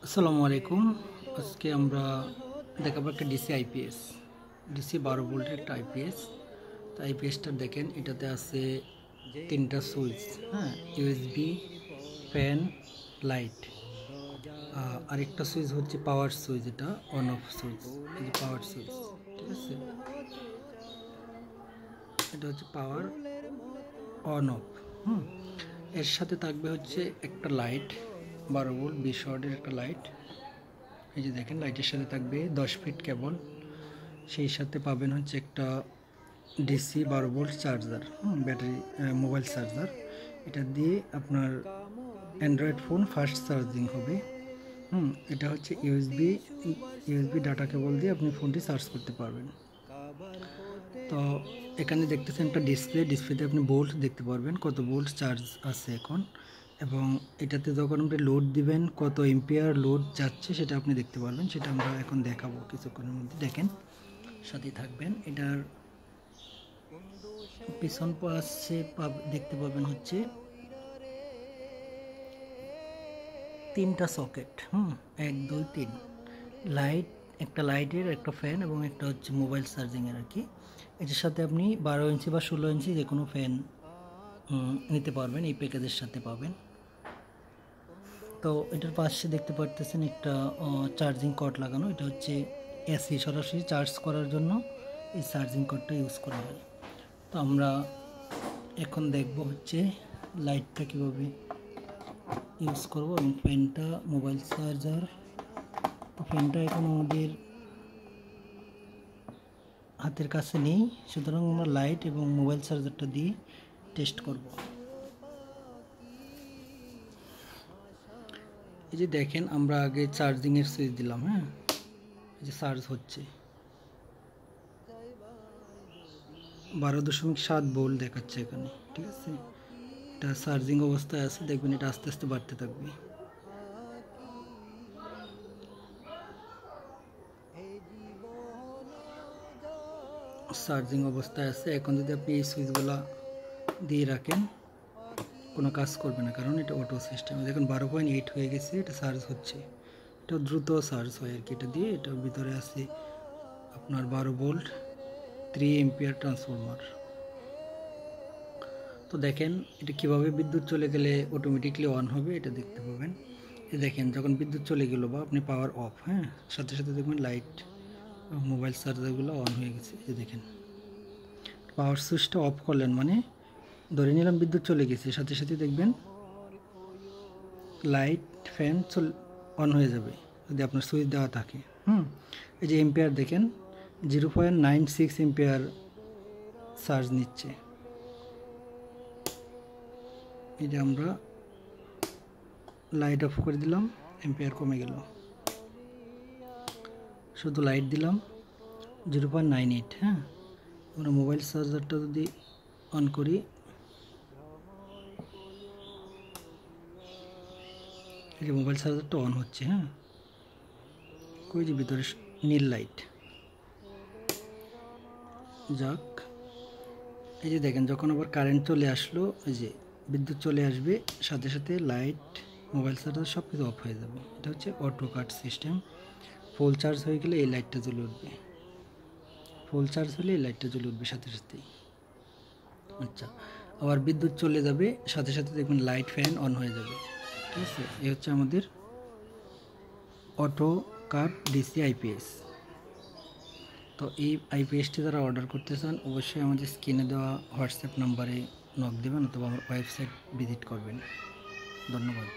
আসসালামু আলাইকুম। আজকে আমরা দেখাবো একটা ডিসি আইপিএস, ডিসি 12 ভোল্টের একটা আইপিএস। তো আইপিএসটা দেখেন, এটাতে আছে তিনটা সুইচ, হ্যাঁ, ইউএসবি, ফ্যান, লাইট। আরেকটা সুইচ হচ্ছে পাওয়ার সুইচ, এটা অন অফ সুইচ, এই যে পাওয়ার সুইচ, ঠিক আছে। এটা হচ্ছে পাওয়ার অন অফ। এর সাথে থাকবে হচ্ছে একটা লাইট, 12 ভোল্ট 20 ওয়াটের একটা লাইট। এই যে দেখেন, লাইটের সাথে থাকবে 10 ফিট কেবল। সেই সাথে পাবেন হচ্ছে একটা DC 12 volt charger, battery mobile charger. এটা দিয়ে আপনার অ্যান্ড্রয়েড ফোন ফাস্ট চার্জিং হবে। এটা হচ্ছে ইউএসবি ডাটা কেবল দিয়ে আপনি ফোনটি চার্জ করতে পারবেন। তো এখানে দেখতেছেন একটা ডিসপ্লেতে আপনি ভোল্ট দেখতে পারবেন, কত ভোল্ট চার্জ আছে এখন। এবং এটাতে যখন আপনি লোড দিবেন, কত এম্পিয়ার লোড যাচ্ছে সেটা আপনি দেখতে পারবেন। সেটা আমরা এখন দেখাবো কিছুক্ষণের মধ্যে। দেখেন, সাথে থাকবেন। এটার পিছন পাশে দেখতে পাবেন হচ্ছে তিনটা সকেট, 1 2 3 লাইট, একটা লাইটের, একটা ফ্যান এবং একটা হচ্ছে মোবাইল চার্জিংয়ের আর কি। এটার সাথে আপনি 12 ইঞ্চি বা 16 ইঞ্চি যে কোনো ফ্যান নিতে পারবেন, এই প্যাকেজের সাথে পাবেন। তো এটার পাশে দেখতে পারতেছেন একটা চার্জিং কর্ড লাগানো। এটা হচ্ছে এসি সরাসরি চার্জ করার জন্য এই চার্জিং কর্ডটা ইউজ করা হয়। তো আমরা এখন দেখব হচ্ছে লাইটটা কীভাবে ইউজ করব এবং ফ্যানটা, মোবাইল চার্জার। তো ফ্যানটা এখন আমাদের হাতের কাছে নেই, সুতরাং আমরা লাইট এবং মোবাইল চার্জারটা দিয়ে টেস্ট করব। এই যে দেখেন, আমরা আগে চার্জিংয়ের সুইচ দিলাম, এই যে চার্জ হচ্ছে 12.7 ভোল্ট দেখাচ্ছে এখানে, ঠিক আছে। এটা চার্জিং অবস্থায় আছে, দেখবেন এটা আস্তে আস্তে বাড়তে থাকবে। চার্জিং অবস্থায় আছে। এখন যদি আপনি এই সুইচগুলো দিয়ে রাখেন, কোনো কাজ করবে না, কারণ এটা অটো সিস্টেম। দেখুন 12.8 হয়ে গেছে, এটা চার্জ হচ্ছে। এটা দ্রুত চার্জ হয় আর কি। এটা দিয়ে, এটার ভিতরে আছে আপনার 12 ভোল্ট 3 এম্পিয়ার ট্রান্সফরমার। তো দেখেন, এটা কিভাবে বিদ্যুৎ চলে গেলে অটোমেটিকলি অন হবে এটা দেখতে পাবেন। এই দেখেন, যখন বিদ্যুৎ চলে গেল বা আপনি পাওয়ার অফ, সাথে সাথে দেখবেন লাইট, মোবাইল চার্জারগুলো অন হয়ে গেছে। এই দেখেন, পাওয়ার সুইচটা অফ করলেন মানে ধরে নিলাম বিদ্যুৎ চলে গেছে, সাথে সাথে দেখবেন লাইট, ফ্যান অন হয়ে যাবে যদি আপনার সুইচ দেওয়া থাকে। এই যে এম্পিয়ার দেখেন, 0.96 এম্পিয়ার চার্জ নিচ্ছে। এই যে আমরা লাইট অফ করে দিলাম, এম্পিয়ার কমে গেল। শুধু লাইট দিলাম 0.98। আমরা মোবাইল চার্জারটা যদি অন করি, এই যে মোবাইল চার্জারটা অন হচ্ছে, কই যে ভিতরে নীল লাইট। যাক, এই যে দেখেন, যখন আবার কারেন্ট চলে আসলো, এই যে বিদ্যুৎ চলে আসবে, সাথে সাথে লাইট, মোবাইল চার্জার সব কিছু অফ হয়ে যাবে। এটা হচ্ছে auto cut system. Full charge হয়ে গেলে এই লাইটটা জ্বলে উঠবে, ফুল চার্জ হলে এই লাইটটা জ্বলে উঠবে সাথে সাথেই। আচ্ছা, আবার বিদ্যুৎ চলে যাবে, সাথে সাথে দেখবেন লাইট, ফ্যান অন হয়ে যাবে, ঠিক আছে। এই হচ্ছে আমাদের অটো কাট ডিসি আইপিএস। তো এই আইপিএসটি যারা অর্ডার করতে চান, অবশ্যই আমাদের স্ক্রিনে দেওয়া হোয়াটসঅ্যাপ নাম্বারে নক দেবেন অথবা আমার ওয়েবসাইট ভিজিট করবেন। ধন্যবাদ।